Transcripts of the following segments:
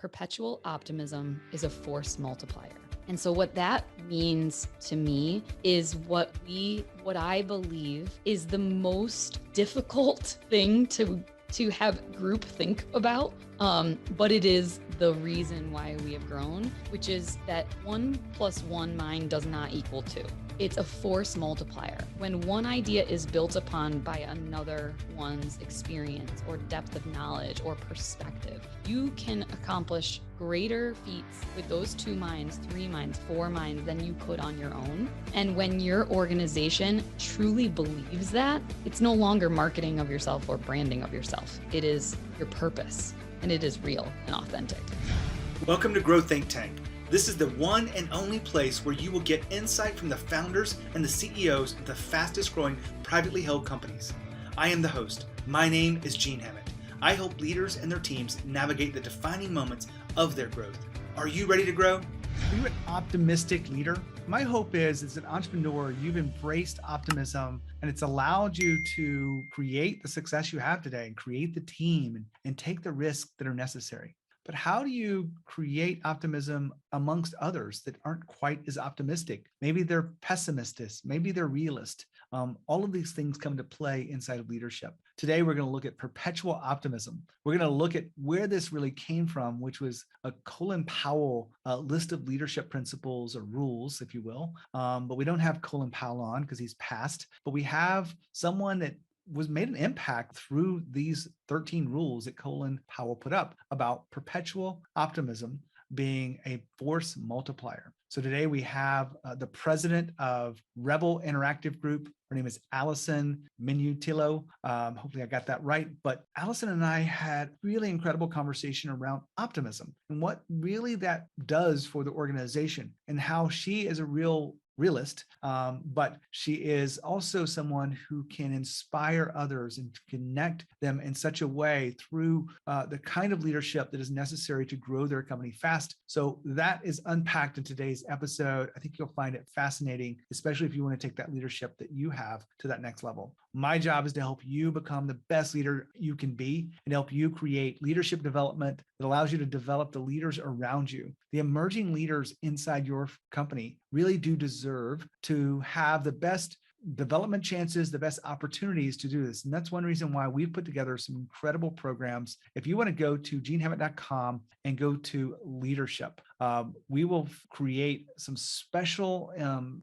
Perpetual optimism is a force multiplier. And so what that means to me is what I believe is the most difficult thing to have group think about. But it is the reason why we have grown, which is that 1 + 1 mind does not equal 2. It's a force multiplier. When one idea is built upon by another one's experience or depth of knowledge or perspective, you can accomplish greater feats with those 2 minds, 3 minds, 4 minds than you could on your own. And when your organization truly believes that, it's no longer marketing of yourself or branding of yourself. It is your purpose, and it is real and authentic. Welcome to Grow Think Tank. This is the one and only place where you will get insight from the founders and the CEOs of the fastest growing privately held companies. I am the host. My name is Gene Hammett. I help leaders and their teams navigate the defining moments of their growth. Are you ready to grow? Are you an optimistic leader? My hope is, as an entrepreneur, you've embraced optimism and it's allowed you to create the success you have today and create the team and take the risks that are necessary. But how do you create optimism amongst others that aren't quite as optimistic? Maybe they're pessimistic, maybe they're realist. All of these things come to play inside of leadership. Today, we're going to look at perpetual optimism. We're going to look at where this really came from, which was a Colin Powell list of leadership principles or rules, if you will. But we don't have Colin Powell on because he's passed, but we have someone that was made an impact through these 13 rules that Colin Powell put up about perpetual optimism being a force multiplier. So today we have the president of Rebel Interactive Group. Her name is Allison Minutillo. Hopefully I got that right. But Allison and I had really incredible conversation around optimism and what really that does for the organization and how she is a realist, but she is also someone who can inspire others and connect them in such a way through the kind of leadership that is necessary to grow their company fast. So that is unpacked in today's episode. I think you'll find it fascinating, especially if you want to take that leadership that you have to that next level. My job is to help you become the best leader you can be and help you create leadership development that allows you to develop the leaders around you. The emerging leaders inside your company really do deserve to have the best development chances, the best opportunities to do this. And that's one reason why we've put together some incredible programs. If you want to go to genehammett.com and go to leadership, we will create some special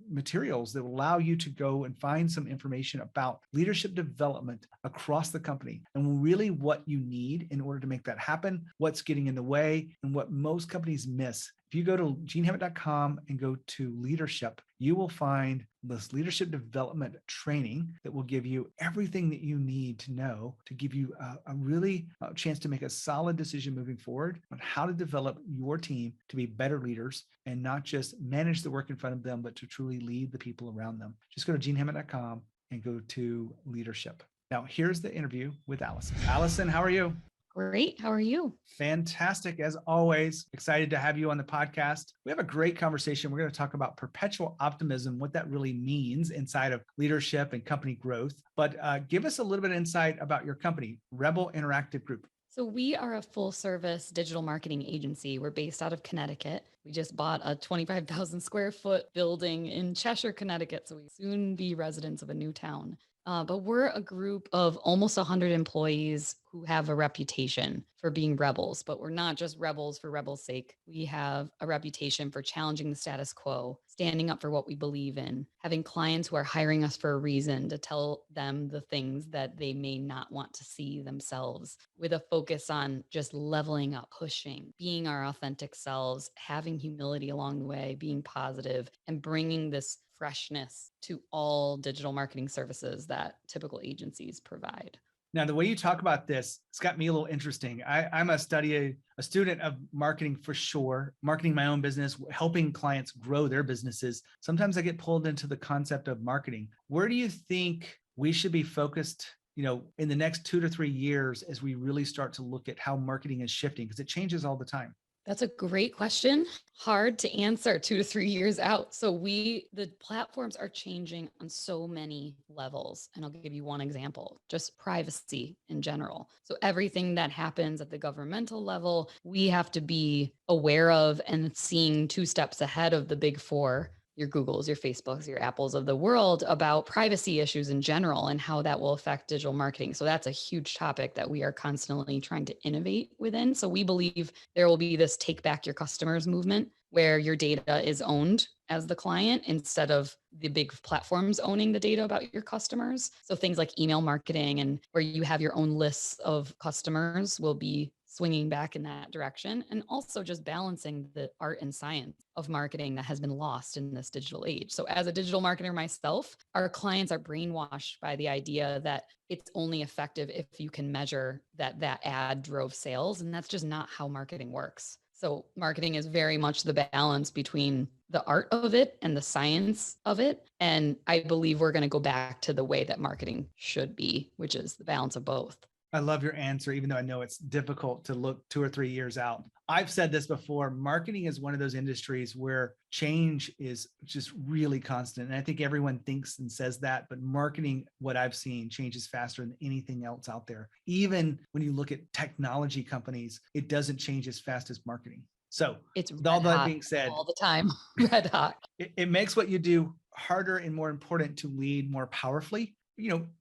materials that will allow you to go and find some information about leadership development across the company and really what you need in order to make that happen, what's getting in the way, and what most companies miss. If you go to genehammett.com and go to leadership, you will find this leadership development training that will give you everything that you need to know to give you a really chance to make a solid decision moving forward on how to develop your team to be better leaders and not just manage the work in front of them, but to truly lead the people around them. Just go to genehammett.com and go to leadership. Now, here's the interview with Allison. Allison, how are you? Great. How are you? Fantastic. As always, excited to have you on the podcast. We have a great conversation. We're going to talk about perpetual optimism, what that really means inside of leadership and company growth. But give us a little bit of insight about your company, Rebel Interactive Group. So we are a full service digital marketing agency. We're based out of Connecticut. We just bought a 25,000 square foot building in Cheshire, Connecticut. So we soon be residents of a new town. But we're a group of almost 100 employees who have a reputation for being rebels, but we're not just rebels for rebels' sake. We have a reputation for challenging the status quo, standing up for what we believe in, having clients who are hiring us for a reason to tell them the things that they may not want to see themselves, with a focus on just leveling up, pushing, being our authentic selves, having humility along the way, being positive, and bringing this freshness to all digital marketing services that typical agencies provide. Now, the way you talk about this, it's got me a little interesting. I'm a student of marketing for sure, marketing my own business, helping clients grow their businesses. Sometimes I get pulled into the concept of marketing. Where do you think we should be focused, in the next 2 to 3 years as we really start to look at how marketing is shifting? Because it changes all the time. That's a great question. Hard to answer 2 to 3 years out. So the platforms are changing on so many levels. And I'll give you one example, just privacy in general. So everything that happens at the governmental level, we have to be aware of and seeing 2 steps ahead of the big four, your Googles, your Facebooks, your Apples of the world, about privacy issues in general and how that will affect digital marketing. So that's a huge topic that we are constantly trying to innovate within. So we believe there will be this take back your customers movement where your data is owned as the client instead of the big platforms owning the data about your customers. So things like email marketing and where you have your own lists of customers will be swinging back in that direction, and also just balancing the art and science of marketing that has been lost in this digital age. So as a digital marketer myself, our clients are brainwashed by the idea that it's only effective if you can measure that that ad drove sales, and that's just not how marketing works. So marketing is very much the balance between the art of it and the science of it. And I believe we're going to go back to the way that marketing should be, which is the balance of both. I love your answer, even though I know it's difficult to look 2 or 3 years out. I've said this before, marketing is one of those industries where change is just really constant. And I think everyone thinks and says that, but marketing, what I've seen, changes faster than anything else out there. Even when you look at technology companies, it doesn't change as fast as marketing. So It's with all red that hot being said, all the time, red hot. it makes what you do harder and more important to lead more powerfully.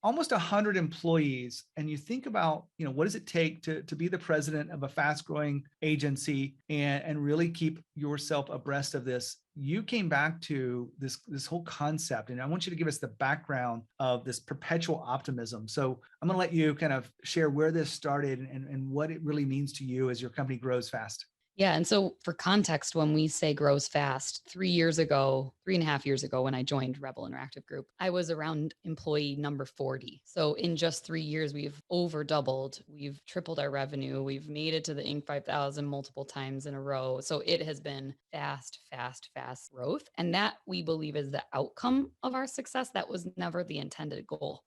Almost 100 employees, and you think about, what does it take to be the president of a fast growing agency and really keep yourself abreast of this. You came back to this whole concept, and I want you to give us the background of this perpetual optimism. So I'm going to let you kind of share where this started and what it really means to you as your company grows fast. Yeah. And so for context, when we say grows fast, 3 years ago, 3.5 years ago, when I joined Rebel Interactive Group, I was around employee number 40. So in just 3 years, we've over doubled. We've tripled our revenue. We've made it to the Inc. 5000 multiple times in a row. So it has been fast growth. And that we believe is the outcome of our success. That was never the intended goal.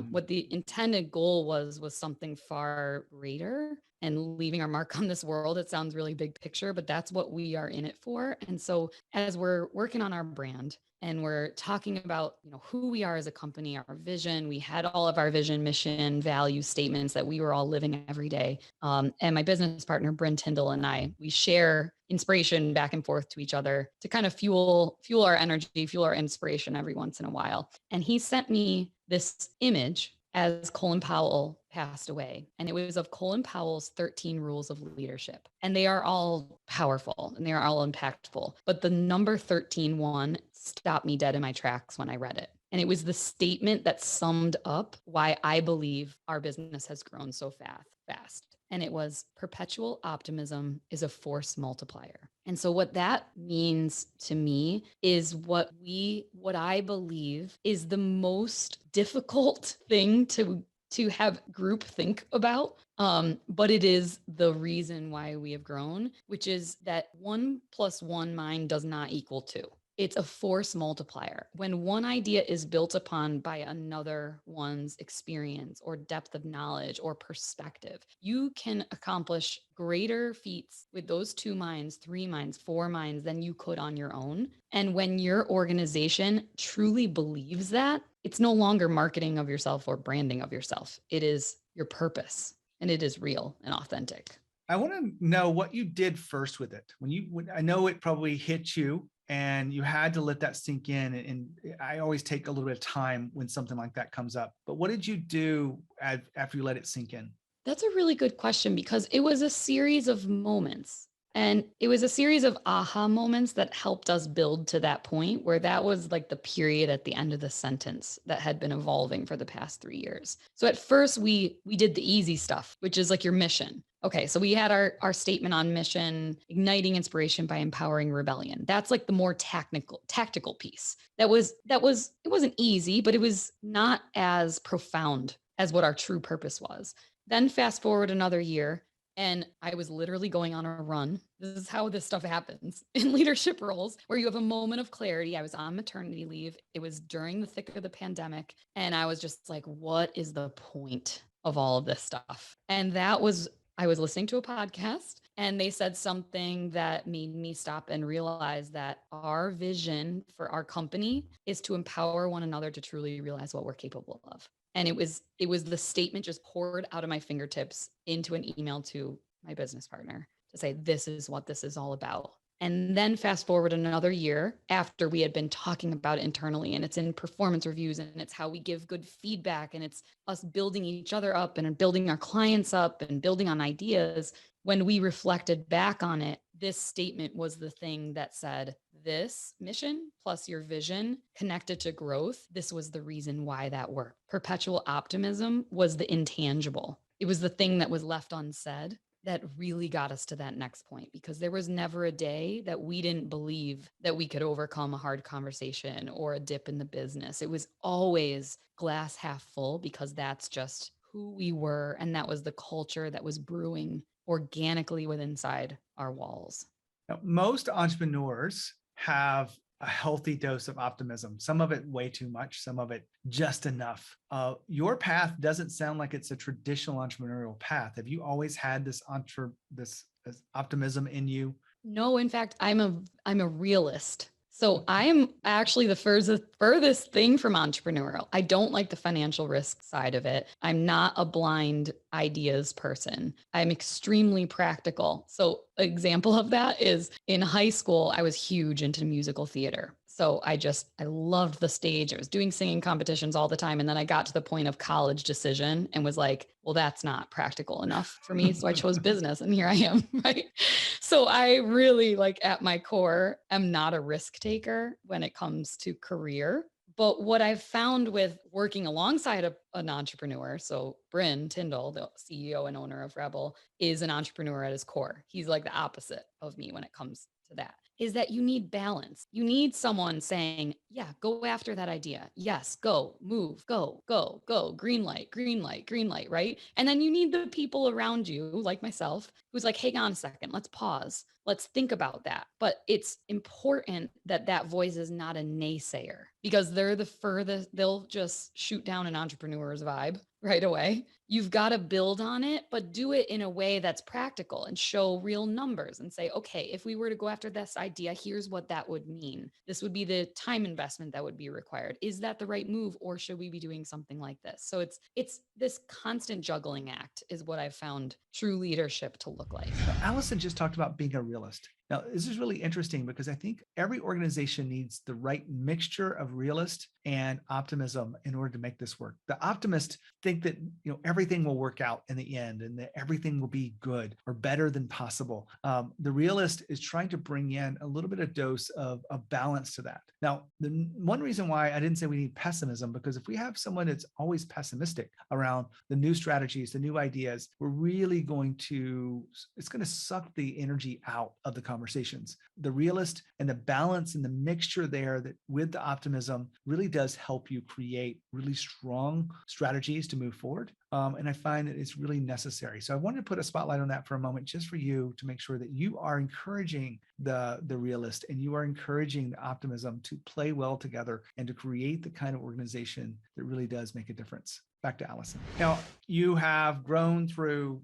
What the intended goal was something far greater and leaving our mark on this world. It sounds really big picture, but that's what we are in it for. And so as we're working on our brand and we're talking about, who we are as a company, our vision, we had all of our vision, mission, value statements that we were all living every day. And my business partner, Bryn Tyndall, and I, we share inspiration back and forth to each other to kind of fuel our energy, fuel our inspiration every once in a while. And he sent me this image as Colin Powell passed away. And it was of Colin Powell's 13 rules of leadership. And they are all powerful and they are all impactful. But the number 13 one stopped me dead in my tracks when I read it. And it was the statement that summed up why I believe our business has grown so fast. And it was perpetual optimism is a force multiplier. And so what that means to me is what I believe is the most difficult thing to have group think about. But it is the reason why we have grown, which is that 1 + 1 mind does not equal 2. It's a force multiplier. When one idea is built upon by another one's experience or depth of knowledge or perspective, you can accomplish greater feats with those 2 minds, 3 minds, 4 minds than you could on your own. And when your organization truly believes that, it's no longer marketing of yourself or branding of yourself. It is your purpose, and it is real and authentic. I want to know what you did first with it. I know it probably hit you and you had to let that sink in. And I always take a little bit of time when something like that comes up. But what did you do after you let it sink in? That's a really good question because it was a series of moments. And it was a series of aha moments that helped us build to that point where that was like the period at the end of the sentence that had been evolving for the past 3 years. So at first we did the easy stuff, which is like your mission. Okay, so we had our statement on mission, igniting inspiration by empowering rebellion. That's like the more tactical piece. It wasn't easy, but it was not as profound as what our true purpose was. Then fast forward another year, and I was literally going on a run. This is how this stuff happens in leadership roles where you have a moment of clarity. I was on maternity leave. It was during the thick of the pandemic. And I was just like, what is the point of all of this stuff? And I was listening to a podcast And they said something that made me stop and realize that our vision for our company is to empower one another to truly realize what we're capable of. And it was the statement just poured out of my fingertips into an email to my business partner to say, this is what this is all about. And then fast forward another year after we had been talking about it internally, and it's in performance reviews, and it's how we give good feedback, and it's us building each other up and building our clients up and building on ideas. When we reflected back on it, this statement was the thing that said, this mission plus your vision connected to growth, this was the reason why that worked. Perpetual optimism was the intangible. It was the thing that was left unsaid that really got us to that next point, because there was never a day that we didn't believe that we could overcome a hard conversation or a dip in the business. It was always glass half full, because that's just who we were. And that was the culture that was brewing organically within inside our walls. Now, most entrepreneurs have a healthy dose of optimism, some of it way too much, some of it just enough. Your path doesn't sound like it's a traditional entrepreneurial path. Have you always had this optimism in you? No, in fact, I'm a realist. So I'm actually the furthest thing from entrepreneurial. I don't like the financial risk side of it. I'm not a blind ideas person. I'm extremely practical. So example of that is in high school, I was huge into musical theater. So I loved the stage. I was doing singing competitions all the time. And then I got to the point of college decision and was like, well, that's not practical enough for me. So I chose business, and here I am, right? So I really, like, at my core, am not a risk taker when it comes to career. But what I've found with working alongside an entrepreneur, so Bryn Tyndall, the CEO and owner of Rebel, is an entrepreneur at his core. He's like the opposite of me when it comes to that, is that you need balance. You need someone saying, yeah, go after that idea. Yes, go, move, go, go, go, green light, green light, green light, right? And then you need the people around you, like myself, who's like, hang on a second, let's pause. Let's think about that. But it's important that that voice is not a naysayer, because they're the furthest, they'll just shoot down an entrepreneur's vibe right away. You've got to build on it, but do it in a way that's practical and show real numbers and say, okay, if we were to go after this idea, here's what that would mean. This would be the time investment that would be required. Is that the right move, or should we be doing something like this? So it's this constant juggling act is what I've found true leadership to look like. Now, Allison just talked about being a realist. Now, this is really interesting because I think every organization needs the right mixture of realist and optimism in order to make this work. The optimists think that everything will work out in the end and that everything will be good or better than possible. The realist is trying to bring in a little bit of dose of balance to that. Now, the one reason why I didn't say we need pessimism, because if we have someone that's always pessimistic around the new strategies, the new ideas, it's going to suck the energy out of the conversations. The realist and the balance and the mixture there that with the optimism really does help you create really strong strategies to move forward. And I find that it's really necessary. So I wanted to put a spotlight on that for a moment, just for you to make sure that you are encouraging the realist and you are encouraging the optimism to play well together and to create the kind of organization that really does make a difference. Back to Allison. Now, you have grown through,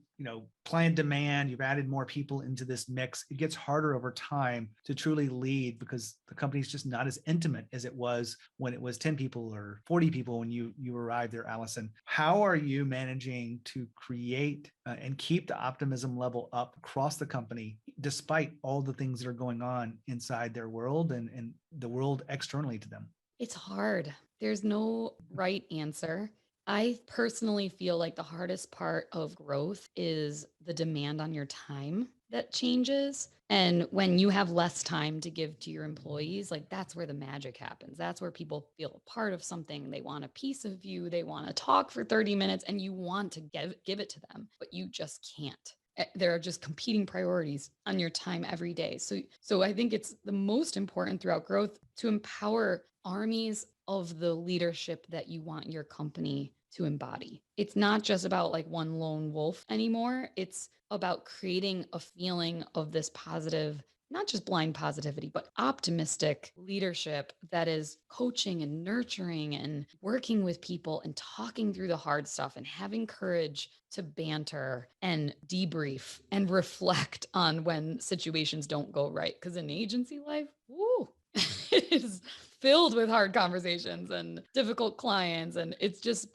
client demand. You've added more people into this mix. It gets harder over time to truly lead because the company is just not as intimate as it was when it was 10 people or 40 people when you arrived there, Allison. How are you managing to create and keep the optimism level up across the company, despite all the things that are going on inside their world and the world externally to them? It's hard. There's no right answer. I personally feel like the hardest part of growth is the demand on your time that changes. And when you have less time to give to your employees, like, that's where the magic happens. That's where people feel a part of something. They want a piece of you. They want to talk for 30 minutes and you want to give it to them, but you just can't. There are just competing priorities on your time every day. So I think it's the most important throughout growth to empower armies of the leadership that you want your company to embody. It's not just about like one lone wolf anymore. It's about creating a feeling of this positive not just blind positivity, but optimistic leadership that is coaching and nurturing and working with people and talking through the hard stuff and having courage to banter and debrief and reflect on when situations don't go right. Because in agency life, woo, it is filled with hard conversations and difficult clients. And it's just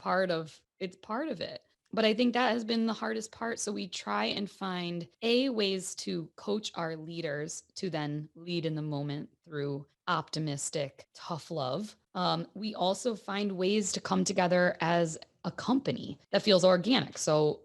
it's part of it. But I think that has been the hardest part. So we try and find ways to coach our leaders to then lead in the moment through optimistic, tough love. We also find ways to come together as a company that feels organic. So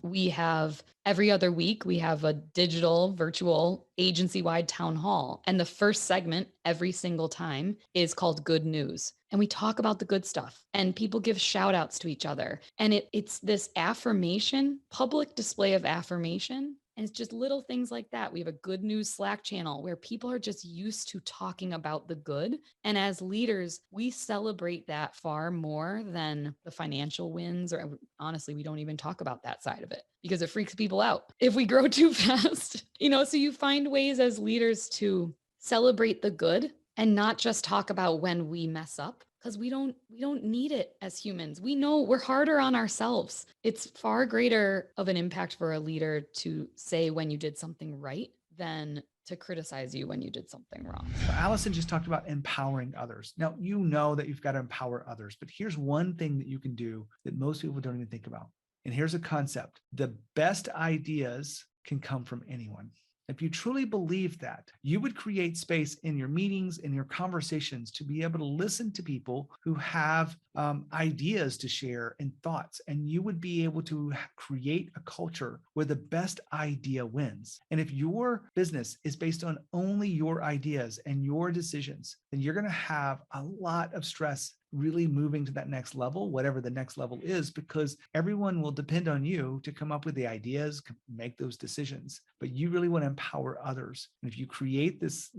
we have every other week, we have a digital virtual agency wide town hall. And the first segment every single time is called Good News. And we talk about the good stuff and people give shout outs to each other. And it's this affirmation, public display of affirmation. And it's just little things like that. We have a good news Slack channel where people are just used to talking about the good. And as leaders, we celebrate that far more than the financial wins, or honestly, we don't even talk about that side of it because it freaks people out if we grow too fast. So you find ways as leaders to celebrate the good and not just talk about when we mess up, because we don't need it as humans. We know we're harder on ourselves. It's far greater of an impact for a leader to say when you did something right than to criticize you when you did something wrong. So Allison just talked about empowering others. Now, you know that you've got to empower others, but here's one thing that you can do that most people don't even think about. And here's a concept. The best ideas can come from anyone. If you truly believe that, you would create space in your meetings, in your conversations, to be able to listen to people who have ideas to share and thoughts, and you would be able to create a culture where the best idea wins. And if your business is based on only your ideas and your decisions, then you're going to have a lot of stress really moving to that next level, whatever the next level is, because everyone will depend on you to come up with the ideas, make those decisions. But you really want to empower others. And if you create this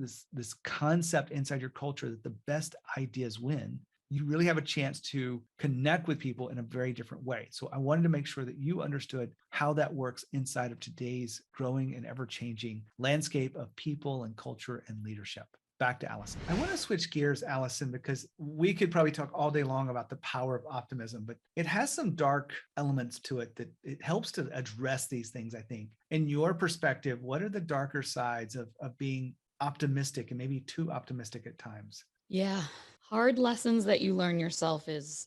concept inside your culture that the best ideas win, you really have a chance to connect with people in a very different way. So I wanted to make sure that you understood how that works inside of today's growing and ever-changing landscape of people and culture and leadership. Back to Allison. I want to switch gears, Allison, because we could probably talk all day long about the power of optimism, but it has some dark elements to it that it helps to address these things, I think. In your perspective, what are the darker sides of being optimistic and maybe too optimistic at times? Yeah. Hard lessons that you learn yourself is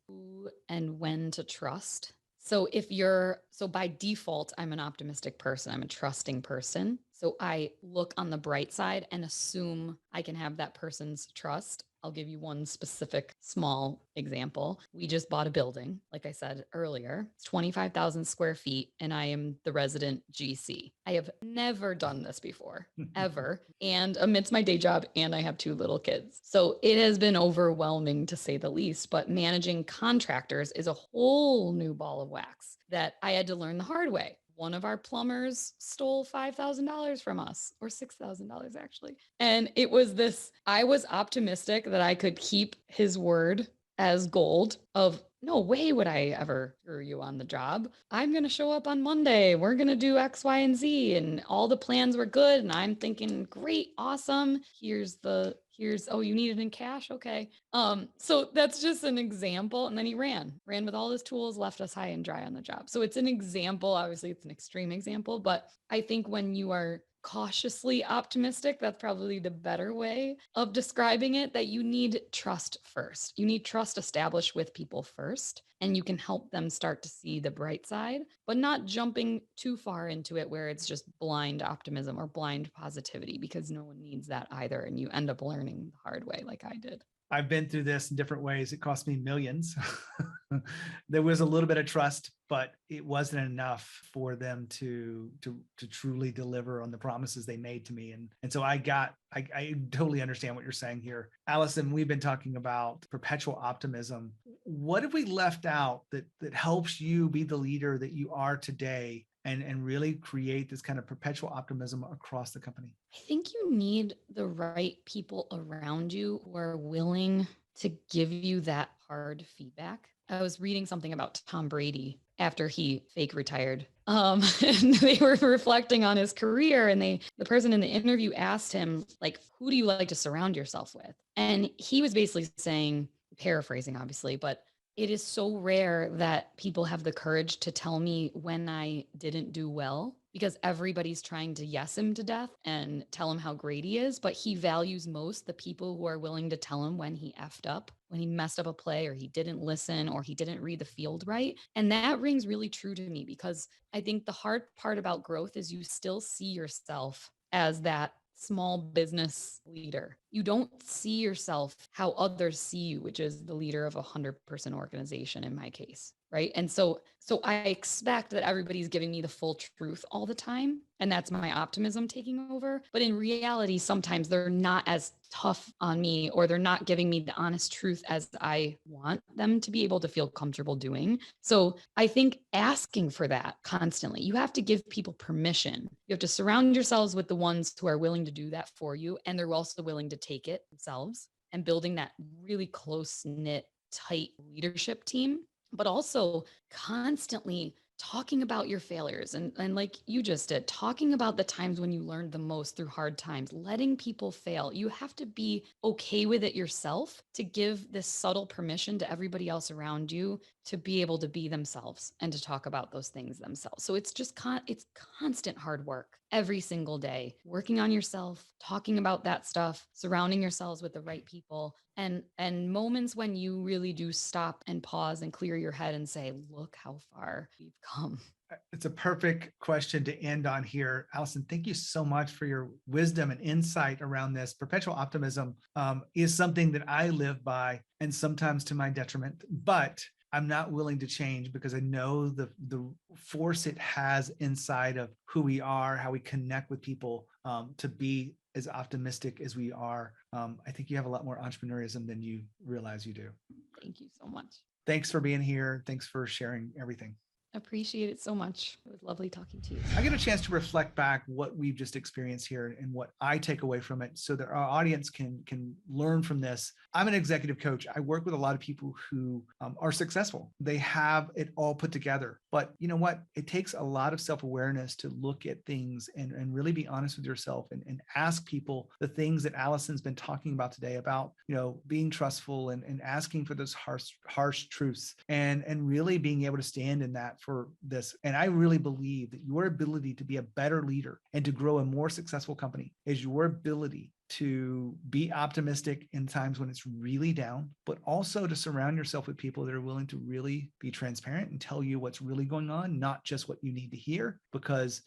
who and when to trust. So by default, I'm an optimistic person. I'm a trusting person. So I look on the bright side and assume I can have that person's trust. I'll give you one specific small example. We just bought a building, like I said earlier. It's 25,000 square feet, and I am the resident GC. I have never done this before, ever. And amidst my day job, and I have 2 little kids. So it has been overwhelming to say the least, but managing contractors is a whole new ball of wax that I had to learn the hard way. One of our plumbers stole $5,000 from us, or $6,000 actually. And I was optimistic that I could keep his word as gold of no way would I ever screw you on the job. I'm going to show up on Monday. We're going to do X, Y, and Z. And all the plans were good. And I'm thinking, great, awesome. Oh, you need it in cash? Okay. So that's just an example. And then he ran with all his tools, left us high and dry on the job. So it's an example. Obviously, it's an extreme example, but I think when you are cautiously optimistic, that's probably the better way of describing it, that you need trust first. You need trust established with people first, and you can help them start to see the bright side, but not jumping too far into it where it's just blind optimism or blind positivity, because no one needs that either. And you end up learning the hard way like I did. I've been through this in different ways. It cost me millions. There was a little bit of trust, but it wasn't enough for them to truly deliver on the promises they made to me. And so I totally understand what you're saying here. Allison, we've been talking about perpetual optimism. What have we left out that helps you be the leader that you are today and really create this kind of perpetual optimism across the company? I think you need the right people around you who are willing to give you that hard feedback. I was reading something about Tom Brady, after he fake retired. And they were reflecting on his career, and the person in the interview asked him, like, who do you like to surround yourself with? And he was basically saying, paraphrasing obviously, but it is so rare that people have the courage to tell me when I didn't do well, because everybody's trying to yes him to death and tell him how great he is. But he values most the people who are willing to tell him when he effed up, when he messed up a play, or he didn't listen, or he didn't read the field right. And that rings really true to me, because I think the hard part about growth is you still see yourself as that small business leader. You don't see yourself how others see you, which is the leader of a 100-person organization in my case, right? And so I expect that everybody's giving me the full truth all the time, and that's my optimism taking over. But in reality, sometimes they're not as tough on me, or they're not giving me the honest truth as I want them to be able to feel comfortable doing. So I think asking for that constantly, you have to give people permission. You have to surround yourselves with the ones who are willing to do that for you, and they're also willing to take it themselves, and building that really close knit, tight leadership team, but also constantly talking about your failures. And like you just did, talking about the times when you learned the most through hard times, letting people fail. You have to be okay with it yourself to give this subtle permission to everybody else around you to be able to be themselves and to talk about those things themselves. So it's just it's constant hard work every single day, working on yourself, talking about that stuff, surrounding yourselves with the right people, and moments when you really do stop and pause and clear your head and say, look how far we've come. It's a perfect question to end on here. Allison, thank you so much for your wisdom and insight around this. Perpetual optimism is something that I live by, and sometimes to my detriment, but I'm not willing to change because I know the force it has inside of who we are, how we connect with people, to be as optimistic as we are. I think you have a lot more entrepreneurism than you realize you do. Thank you so much. Thanks for being here. Thanks for sharing everything. Appreciate it so much. It was lovely talking to you. I get a chance to reflect back what we've just experienced here and what I take away from it so that our audience can learn from this. I'm an executive coach. I work with a lot of people who are successful. They have it all put together. But you know what? It takes a lot of self-awareness to look at things and really be honest with yourself and ask people the things that Allison's been talking about today about, being trustful and asking for those harsh truths and really being able to stand in that for this. And I really believe that your ability to be a better leader and to grow a more successful company is your ability to be optimistic in times when it's really down, but also to surround yourself with people that are willing to really be transparent and tell you what's really going on, not just what you need to hear, because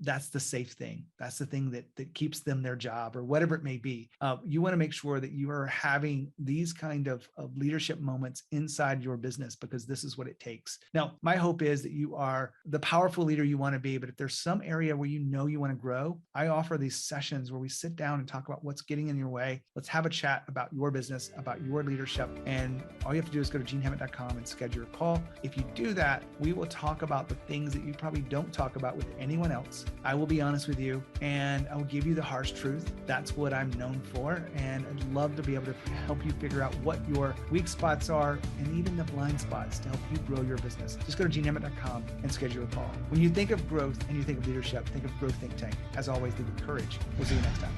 that's the safe thing. That's the thing that keeps them their job or whatever it may be. You want to make sure that you are having these kind of leadership moments inside your business, because this is what it takes. Now, my hope is that you are the powerful leader you want to be, but if there's some area where you want to grow, I offer these sessions where we sit down and talk about what's getting in your way. Let's have a chat about your business, about your leadership. And all you have to do is go to genehammett.com and schedule a call. If you do that, we will talk about the things that you probably don't talk about with anyone else. I will be honest with you and I will give you the harsh truth. That's what I'm known for. And I'd love to be able to help you figure out what your weak spots are and even the blind spots to help you grow your business. Just go to genehammett.com and schedule a call. When you think of growth and you think of leadership, think of Growth Think Tank. As always, lead with courage. We'll see you next time.